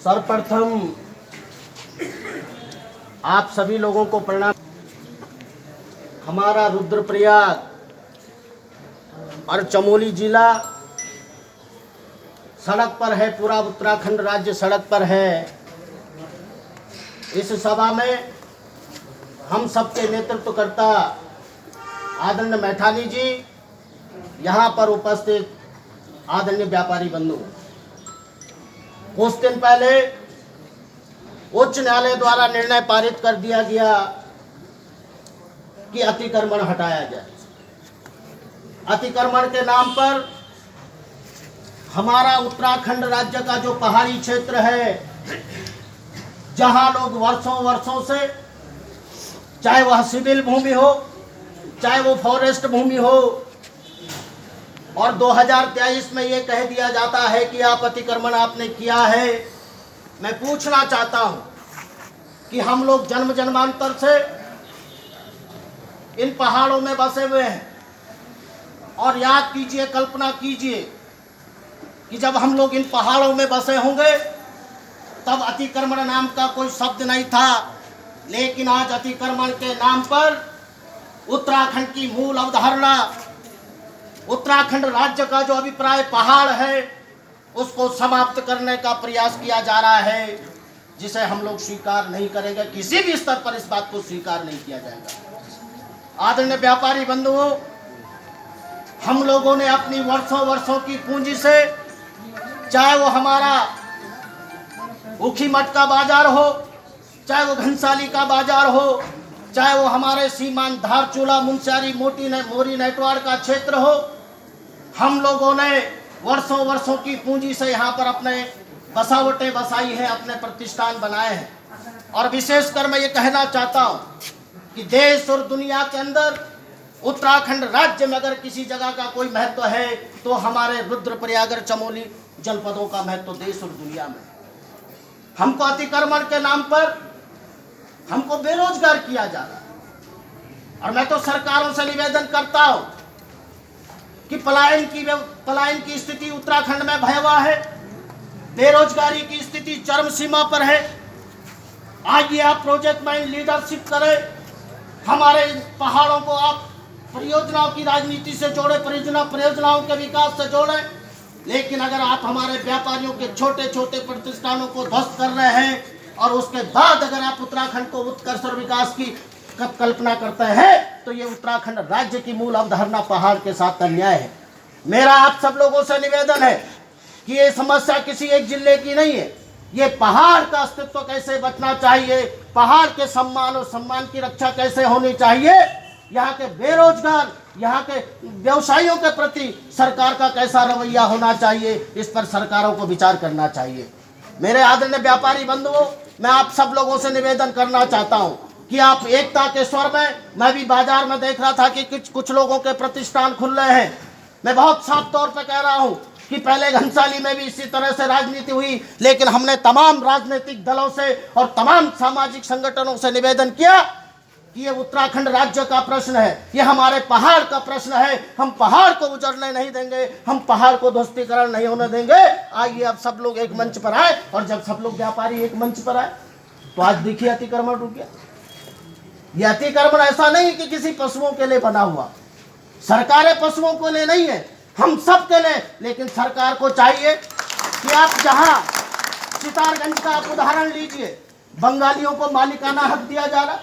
सर्वप्रथम आप सभी लोगों को प्रणाम। हमारा रुद्रप्रयाग और चमोली जिला सड़क पर है, पूरा उत्तराखंड राज्य सड़क पर है। इस सभा में हम सबके नेतृत्वकर्ता आदरणीय मैठानी जी, यहाँ पर उपस्थित आदरणीय व्यापारी बंधु, कुछ दिन पहले उच्च न्यायालय द्वारा निर्णय पारित कर दिया गया कि अतिक्रमण हटाया जाए। अतिक्रमण के नाम पर हमारा उत्तराखंड राज्य का जो पहाड़ी क्षेत्र है, जहां लोग वर्षों वर्षों से, चाहे वह सिविल भूमि हो, चाहे वो फॉरेस्ट भूमि हो, और 2023 में ये कह दिया जाता है कि आप अतिक्रमण आपने किया है। मैं पूछना चाहता हूं कि हम लोग जन्म जन्मांतर से इन पहाड़ों में बसे हुए हैं, और याद कीजिए, कल्पना कीजिए कि जब हम लोग इन पहाड़ों में बसे होंगे तब अतिक्रमण नाम का कोई शब्द नहीं था। लेकिन आज अतिक्रमण के नाम पर उत्तराखंड की मूल अवधारणा, उत्तराखंड राज्य का जो अभिप्राय पहाड़ है, उसको समाप्त करने का प्रयास किया जा रहा है, जिसे हम लोग स्वीकार नहीं करेंगे। किसी भी स्तर पर इस बात को स्वीकार नहीं किया जाएगा। आदरणीय व्यापारी बंधुओं, हम लोगों ने अपनी वर्षों वर्षों की पूंजी से, चाहे वो हमारा ऊखी मठ का बाजार हो, चाहे वो घनसाली का बाजार हो, चाहे वो हमारे सीमांत धारचूला, मुंशियारी, मोरी नेटवाड़ का क्षेत्र हो, हम लोगों ने वर्षों वर्षों की पूंजी से यहाँ पर अपने बसावटें बसाई हैं, अपने प्रतिष्ठान बनाए हैं। और विशेषकर मैं ये कहना चाहता हूँ कि देश और दुनिया के अंदर उत्तराखंड राज्य में अगर किसी जगह का कोई महत्व है तो हमारे रुद्रप्रयाग और चमोली जनपदों का महत्व देश और दुनिया में। हमको अतिक्रमण के नाम पर हमको बेरोजगार किया जा रहा है, और मैं तो सरकारों से निवेदन करता हूं कि पलायन की स्थिति उत्तराखंड में भयावह है, बेरोजगारी की स्थिति चरम सीमा पर है। आइए आप प्रोजेक्ट में लीडरशिप करें, हमारे पहाड़ों को आप परियोजनाओं की राजनीति से जोड़े, परियोजनाओं के विकास से जोड़े। लेकिन अगर आप हमारे व्यापारियों के छोटे छोटे प्रतिष्ठानों को ध्वस्त कर रहे हैं और उसके बाद अगर आप उत्तराखंड को उत्कर्ष और विकास की कल्पना करते हैं, तो ये उत्तराखंड राज्य की मूल अवधारणा पहाड़ के साथ अन्याय है। मेरा आप सब लोगों से निवेदन है कि ये समस्या किसी एक जिले की नहीं है। ये पहाड़ का अस्तित्व कैसे बचना चाहिए, पहाड़ के सम्मान और सम्मान की रक्षा कैसे होनी चाहिए, यहाँ के बेरोजगार, यहाँ के व्यवसायियों के प्रति सरकार का कैसा रवैया होना चाहिए, इस पर सरकारों को विचार करना चाहिए। मेरे आदरणीय व्यापारी बंधुओं, मैं आप सब लोगों से निवेदन करना चाहता हूँ कि आप एकता के स्वर में, मैं भी बाजार में देख रहा था कि कुछ लोगों के प्रतिष्ठान खुल रहे हैं। मैं बहुत साफ तौर पर कह रहा हूँ कि पहले घनसाली में भी इसी तरह से राजनीति हुई, लेकिन हमने तमाम राजनीतिक दलों से और तमाम सामाजिक संगठनों से निवेदन किया कि ये उत्तराखंड राज्य का प्रश्न है, ये हमारे पहाड़ का प्रश्न है। हम पहाड़ को उजड़ने नहीं देंगे, हम पहाड़ को ध्वस्तीकरण नहीं होने देंगे। आइए अब सब लोग एक मंच पर आए, और जब सब लोग व्यापारी एक मंच पर आए तो आज देखिए अतिक्रमण रुक गया। ये अतिक्रमण ऐसा नहीं कि किसी पशुओं के लिए बना हुआ, सरकारें पशुओं के लिए नहीं है, हम सब के लिए। लेकिन सरकार को चाहिए कि आप जहां सितारगंज का आप उदाहरण लीजिए, बंगालियों को मालिकाना हक दिया जा रहा,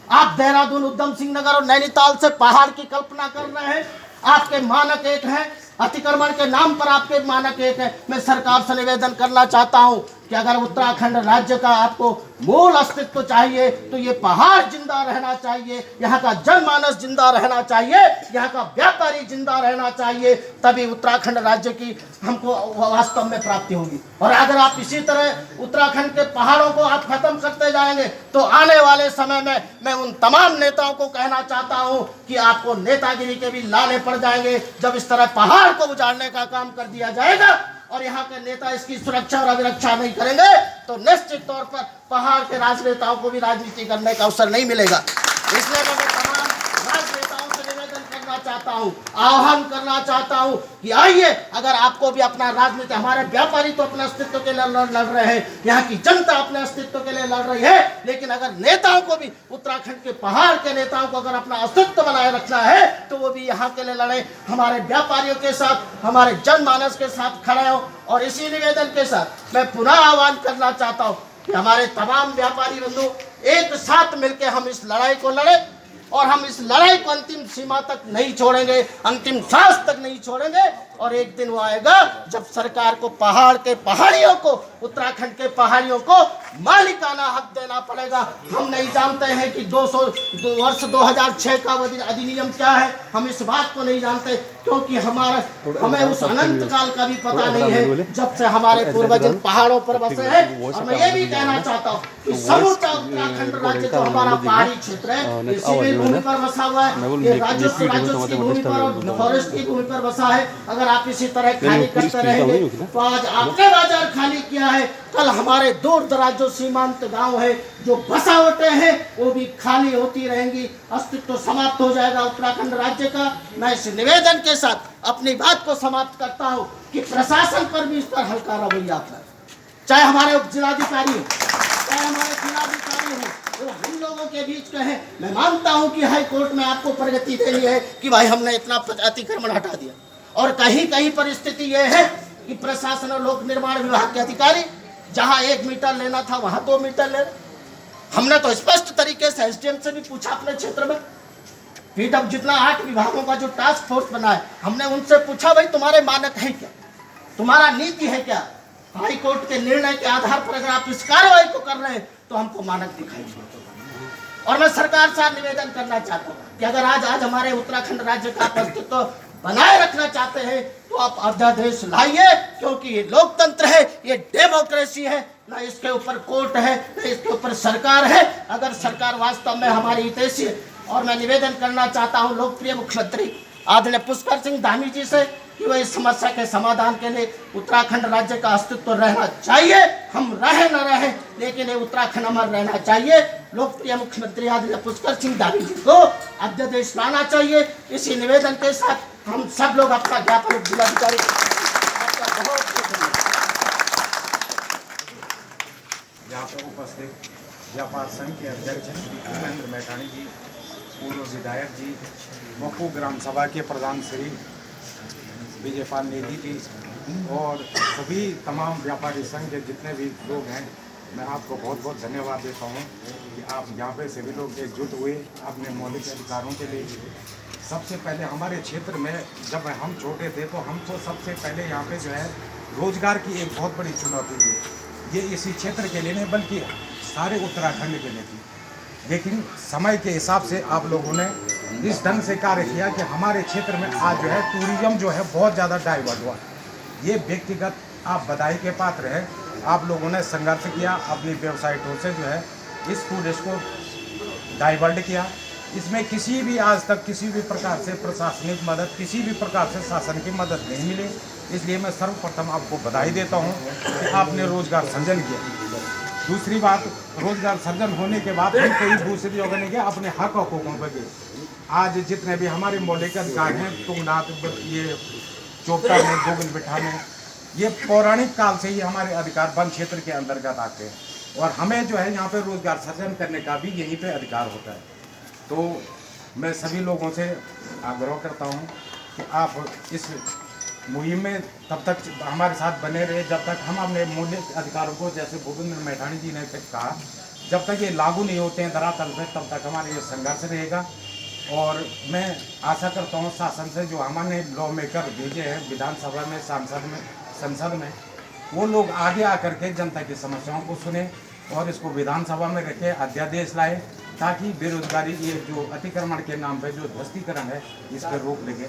आप देहरादून, उधम सिंह नगर और नैनीताल से पहाड़ की कल्पना कर रहे हैं। आपके मानक एक हैं, अतिक्रमण के नाम पर आपके मानक एक है। मैं सरकार से निवेदन करना चाहता हूं कि अगर उत्तराखंड राज्य का आपको मूल अस्तित्व चाहिए तो ये पहाड़ जिंदा रहना चाहिए, यहाँ का जनमानस जिंदा रहना चाहिए, यहाँ का व्यापारी जिंदा रहना चाहिए, तभी उत्तराखंड राज्य की हमको वास्तव में प्राप्ति होगी। और अगर आप इसी तरह उत्तराखंड के पहाड़ों को आप खत्म करते जाएंगे तो आने वाले समय में मैं उन तमाम नेताओं को कहना चाहता हूं कि आपको नेतागिरी के भी लाले पड़ जाएंगे जब इस तरह पहाड़ को उजाड़ने का काम कर दिया जाएगा और यहाँ के नेता इसकी सुरक्षा और अभिरक्षा नहीं करेंगे तो निश्चित तौर पर पहाड़ के राजनेताओं को भी राजनीति करने का अवसर नहीं मिलेगा। इसलिए मैं तमाम राजनेताओं से निवेदन करना चाहता हूँ, आह्वान करना चाहता हूँ कि आइए, अगर आपको भी अपना राजनीति, हमारे व्यापारी तो अपने अस्तित्व के लिए लड़ रहे हैं, यहाँ की जनता अपने अस्तित्व के लिए लड़ रही है, लेकिन अगर नेताओं को भी, उत्तराखंड के पहाड़ के नेताओं को अगर अपना अस्तित्व बनाए रखना है तो वो भी यहाँ के लिए लड़े, हमारे व्यापारियों के साथ, हमारे जनमानस के साथ खड़े हो। और इसी निवेदन के साथ मैं पुनः आह्वान करना चाहता हूँ कि हमारे तमाम व्यापारी बंधु एक साथ मिलकर हम इस लड़ाई को लड़े, और हम इस लड़ाई को अंतिम सीमा तक नहीं छोड़ेंगे, अंतिम सांस तक नहीं छोड़ेंगे। और एक दिन वो आएगा जब सरकार को पहाड़ के पहाड़ियों को, उत्तराखंड के पहाड़ियों को मालिकाना हक देना पड़ेगा। हम नहीं जानते हैं कि 200 वर्ष 2006 का अधिनियम क्या है, हम इस बात को नहीं जानते, क्योंकि हमें उस अनंत काल का भी पता नहीं है जब से हमारे पूर्वज पहाड़ों पर बसे हैं। और मैं ये भी कहना चाहता हूँ कि समूचा उत्तराखंड राज्य जो हमारा पहाड़ी क्षेत्र है, इसी में भूमि पर बसा हुआ है, ये राजस्व की भूमि पर और फॉरेस्ट की भूमि पर बसा है। अगर आप इसी तरह खाली करते रहेंगे तो आज आपने बाजार खाली किया है, कल हमारे दूर दराज जो सीमांत गांव है, जो बसावटें हैं, वो भी खाली होती रहेंगी, अस्तित्व समाप्त हो जाएगा उत्तराखंड राज्य का। मैं इस निवेदन के साथ अपनी बात को समाप्त करता हूँ कि प्रशासन पर भी इस पर हल्का रवैया अपनाएं, चाहे हमारे उप जिलाधिकारी हो, चाहे हमारे जिलाधिकारी हो, वो हम लोगों के बीच कहें। मैं मानता हूं कि हाई कोर्ट में आपको प्रगति देनी है कि भाई हमने इतना अतिक्रमण हटा दिया, और कहीं कहीं परिस्थिति यह है कि प्रशासन और लोक निर्माण विभाग के अधिकारी जहां 1 मीटर लेना था वहां 2 मीटर ले। हमने तो स्पष्ट तरीके से एसडीएम से भी पूछा अपने क्षेत्र में, पीडब्ल्यू जितना 8 विभागों का जो टास्क फोर्स बना है, हमने उनसे पूछा भाई तुम्हारे मानक है क्या, तुम्हारा नीति है क्या, हाई कोर्ट के निर्णय के आधार पर अगर आप इस कार्रवाई को कर रहे हैं तो हमको मानक दिखाई दे। और मैं सरकार से निवेदन करना चाहता हूँ कि अगर आज हमारे उत्तराखंड राज्य का अस्तित्व बनाए रखना चाहते हैं तो आप अध्यादेश लाइए, क्योंकि ये लोकतंत्र है, ये डेमोक्रेसी है, ना इसके ऊपर कोर्ट है, ना इसके ऊपर सरकार है। अगर सरकार वास्तव में हमारी हितैषी है, और मैं निवेदन करना चाहता हूँ लोकप्रिय मुख्यमंत्री आदरणीय पुष्कर सिंह धामी जी से कि वह इस समस्या के समाधान के लिए उत्तराखंड राज्य का अस्तित्व रहना चाहिए, हम रहे न रहे लेकिन ये उत्तराखंड अमर रहना चाहिए। लोकप्रिय मुख्यमंत्री आदरणीय पुष्कर सिंह धामी जी को अध्यादेश लाना चाहिए। इसी निवेदन के साथ हम सब लोग अपना ज्ञापन जिलाधिकारी यहाँ पर उपस्थित व्यापार संघ के अध्यक्ष महेंद्र मैठाणी जी, पूर्व विधायक जी, मकू ग्राम सभा के प्रधान श्री विजयपाल नेगी जी, और सभी तमाम व्यापारी संघ के जितने भी लोग हैं, मैं आपको बहुत बहुत धन्यवाद देता हूँ कि आप यहाँ पे सभी लोग एकजुट हुए अपने मौलिक अधिकारों के लिए। सबसे पहले हमारे क्षेत्र में जब हम छोटे थे तो हमको सबसे पहले यहाँ पे जो है रोजगार की एक बहुत बड़ी चुनौती थी। ये इसी क्षेत्र के लिए नहीं बल्कि सारे उत्तराखंड के लिए थी, लेकिन समय के हिसाब से आप लोगों ने इस ढंग से कार्य किया कि हमारे क्षेत्र में आज जो है टूरिज्म जो है बहुत ज़्यादा डाइवर्ट हुआ। ये व्यक्तिगत आप बधाई के पात्र हैं, आप लोगों ने संघर्ष किया, अपनी वेबसाइटों से जो है इस टूरिस्ट को डाइवर्ट किया। इसमें किसी भी आज तक किसी भी प्रकार से प्रशासनिक मदद, किसी भी प्रकार से शासन की मदद नहीं मिली। इसलिए मैं सर्वप्रथम आपको बधाई देता हूं कि आपने रोजगार सृजन किया। दूसरी बात, रोजगार सृजन होने के बाद हम कई दूसरी जगह नहीं गए, अपने हक हकूकों पर गए। आज जितने भी हमारे मौलिक अधिकार हैं, तुंगनाथ, ये चोपटा में, गोगल बिठा में, ये पौराणिक काल से ही हमारे अधिकार वन क्षेत्र के अंतर्गत आते हैं, और हमें जो है यहाँ पे रोजगार सृजन करने का भी यहीं पे अधिकार होता है। तो मैं सभी लोगों से आग्रह करता हूँ कि आप इस मुहिम में तब तक हमारे साथ बने रहे जब तक हम अपने मौलिक अधिकारों को, जैसे भूपेंद्र मैठाणी जी ने कहा, जब तक ये लागू नहीं होते हैं धरातल पे, तब तक हमारा ये संघर्ष रहेगा। और मैं आशा करता हूँ शासन से जो हमारे लॉ मेकर भेजे हैं विधानसभा में, संसद में, वो लोग आगे आकर के जनता की समस्याओं को सुने और इसको विधानसभा में रखे, अध्यादेश लाए, ताकि बेरोजगारी, ये जो अतिक्रमण के नाम पे जो ध्वस्तीकरण है, इस पर रोक लगे।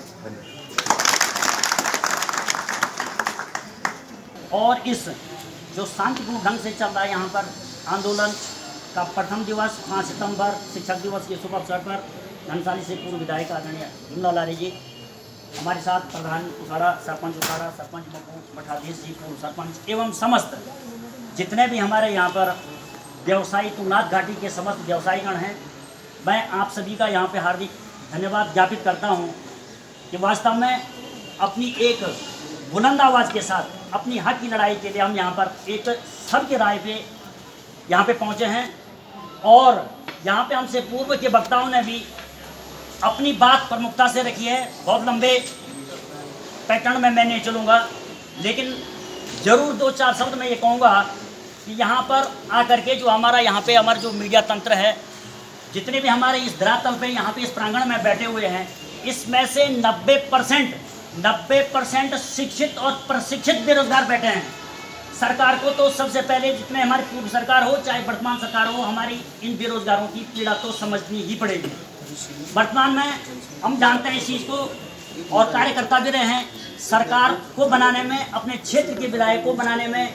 और इस जो शांतिपूर्ण ढंग से चल रहा है यहाँ पर आंदोलन का प्रथम दिवस 5 सितंबर शिक्षक दिवस के शुभ अवसर पर घनसाली से पूर्व विधायक आदरणीय भीमलाल आर्य जी, हमारे साथ प्रधान उखाड़ा, सरपंच उखाड़ा, सरपंच मकू, मठाधीश जी, पूर्व सरपंच एवं समस्त जितने भी हमारे यहाँ पर व्यवसायी, तुंगनाथ घाटी के समस्त व्यवसायीगण हैं, मैं आप सभी का यहाँ पे हार्दिक धन्यवाद ज्ञापित करता हूँ कि वास्तव में अपनी एक बुलंद आवाज़ के साथ अपनी हक की लड़ाई के लिए हम यहाँ पर एक सबके राय पे यहाँ पे पहुँचे हैं। और यहाँ पे हमसे पूर्व के वक्ताओं ने भी अपनी बात प्रमुखता से रखी है। बहुत लंबे पैटर्न में मैं नहीं चलूँगा, लेकिन ज़रूर 2-4 शब्द मैं ये कहूँगा कि यहाँ पर आकर के जो हमारा जो मीडिया तंत्र है, जितने भी हमारे इस धरातल पे यहाँ पे इस प्रांगण में बैठे हुए हैं, इसमें से 90% शिक्षित और प्रशिक्षित बेरोजगार बैठे हैं। सरकार को तो सबसे पहले, जितने हमारी पूर्व सरकार हो चाहे वर्तमान सरकार हो, हमारी इन बेरोजगारों की पीड़ा तो समझनी ही पड़ेगी। वर्तमान में हम जानते हैं इस चीज़ को और कार्यकर्ता भी रहे हैं। सरकार को बनाने में, अपने क्षेत्र के विधायक को बनाने में,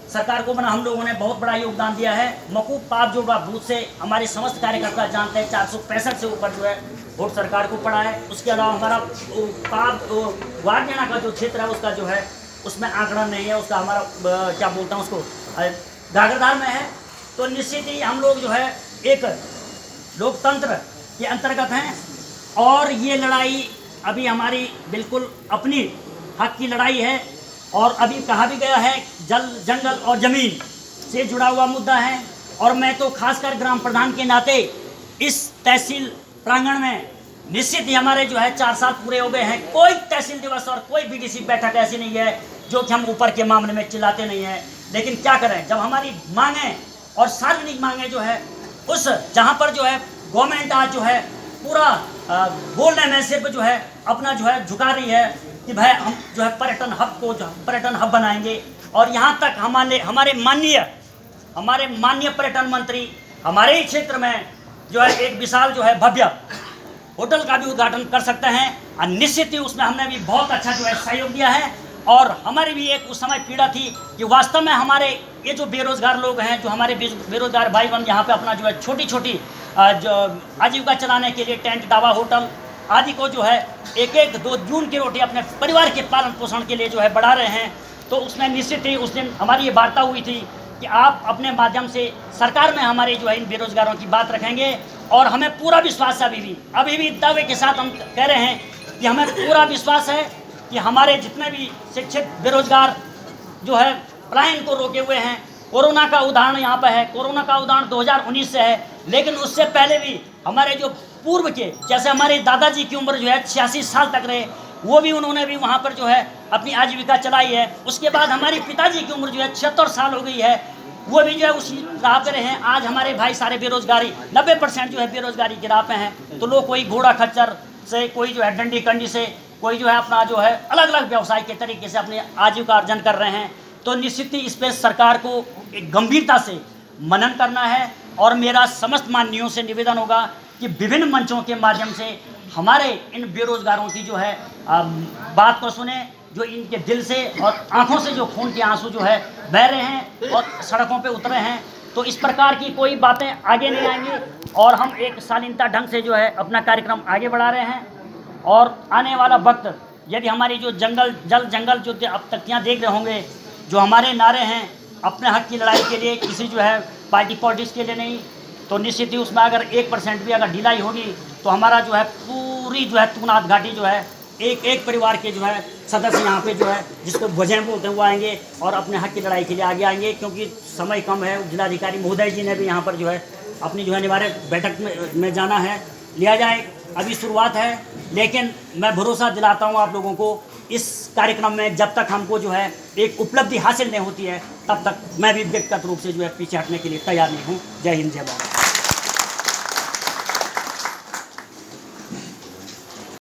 सरकार को बना हम लोगों ने बहुत बड़ा योगदान दिया है। मकूब पाप जो बूथ से हमारे समस्त कार्यकर्ता जानते हैं, 465 से ऊपर जो है वोट सरकार को पड़ा है। उसके अलावा हमारा पाप वारजाना का जो क्षेत्र है उसका जो है उसमें आंकड़ा नहीं है, उसका हमारा क्या बोलता हूँ उसको गागरदार में है। तो निश्चित ही हम लोग जो है एक लोकतंत्र के अंतर्गत हैं और ये लड़ाई अभी हमारी बिल्कुल अपनी हक की लड़ाई है। और अभी कहा भी गया है जल, जंगल और ज़मीन से जुड़ा हुआ मुद्दा है। और मैं तो खासकर ग्राम प्रधान के नाते इस तहसील प्रांगण में निश्चित ही हमारे जो है 4 साल पूरे हो गए हैं, कोई तहसील दिवस और कोई बीडीसी बैठक ऐसी नहीं है जो कि हम ऊपर के मामले में चिल्लाते नहीं हैं। लेकिन क्या करें, जब हमारी मांगें और सार्वजनिक मांगें जो है उस जहाँ पर जो है गवर्नमेंट आज जो है पूरा बोलने में सिर्फ जो है अपना जो है झुका रही है कि भाई हम जो है पर्यटन हब बनाएंगे। और यहाँ तक हमारे माननीय पर्यटन मंत्री हमारे ही क्षेत्र में जो है एक विशाल जो है भव्य होटल का भी उद्घाटन कर सकते हैं। और निश्चित ही उसमें हमने भी बहुत अच्छा जो है सहयोग दिया है। और हमारी भी एक उस समय पीड़ा थी कि वास्तव में हमारे ये जो बेरोजगार लोग हैं, जो हमारे बेरोजगार भाई बहन यहाँ पे अपना जो है छोटी छोटी जो आजीविका चलाने के लिए टेंट, ढाबा, होटल आदि को जो है 1-2 जून की रोटी अपने परिवार के पालन पोषण के लिए जो है बढ़ा रहे हैं। तो उसमें निश्चित ही उस दिन हमारी ये वार्ता हुई थी कि आप अपने माध्यम से सरकार में हमारे जो है इन बेरोजगारों की बात रखेंगे। और हमें पूरा विश्वास है, अभी भी दावे के साथ हम कह रहे हैं कि हमें पूरा विश्वास है कि हमारे जितने भी शिक्षित बेरोजगार जो है पलायन को रोके हुए हैं। कोरोना का उदाहरण यहाँ पर है, कोरोना का उदाहरण 2019 से है, लेकिन उससे पहले भी हमारे जो पूर्व के, जैसे हमारे दादाजी की उम्र जो है 86 साल तक रहे, वो भी उन्होंने भी वहाँ पर जो है अपनी आजीविका चलाई है। उसके बाद हमारे पिताजी की उम्र जो है 76 साल हो गई है, वो भी जो है उसी राह पे रहे हैं। आज हमारे भाई सारे बेरोजगारी 90% जो है बेरोजगारी की राह पे हैं। तो लोग कोई घोड़ा खच्चर से, कोई जो है डंडी कंडी से, कोई जो है अपना जो है अलग अलग व्यवसाय के तरीके से अपने आजीविका अर्जन कर रहे हैं। तो निश्चित ही इस पर सरकार को एक गंभीरता से मनन करना है। और मेरा समस्त माननीयों से निवेदन होगा कि विभिन्न मंचों के माध्यम से हमारे इन बेरोजगारों की जो है बात को सुने, जो इनके दिल से और आंखों से जो खून के आंसू जो है बह रहे हैं और सड़कों पे उतरे हैं। तो इस प्रकार की कोई बातें आगे नहीं आएंगी और हम एक शालीनता ढंग से जो है अपना कार्यक्रम आगे बढ़ा रहे हैं। और आने वाला वक्त यदि हमारी जो जंगल जो अब तक यहाँ देख रहे होंगे, जो हमारे नारे हैं अपने हक की लड़ाई के लिए, किसी जो है पार्टी पॉलिटिक्स के लिए नहीं, तो निश्चित ही उसमें अगर 1% भी अगर ढिलाई होगी तो हमारा जो है पूरी जो है तुंगनाथ घाटी जो है एक परिवार के जो है सदस्य यहाँ पे जो है जिसको वजह बोलते हैं वो आएंगे और अपने हक की लड़ाई के लिए आगे आएंगे। क्योंकि समय कम है, जिलाधिकारी महोदय जी ने भी यहाँ पर जो है अपनी जो है अनिवार्य बैठक में जाना है, लिया जाए। अभी शुरुआत है, लेकिन मैं भरोसा दिलाता हूँ आप लोगों को, इस कार्यक्रम में जब तक हमको जो है एक उपलब्धि हासिल नहीं होती है तब तक मैं भी व्यक्तिगत रूप से जो है पीछे हटने के लिए तैयार नहीं हूँ। जय हिंद, जय भारत।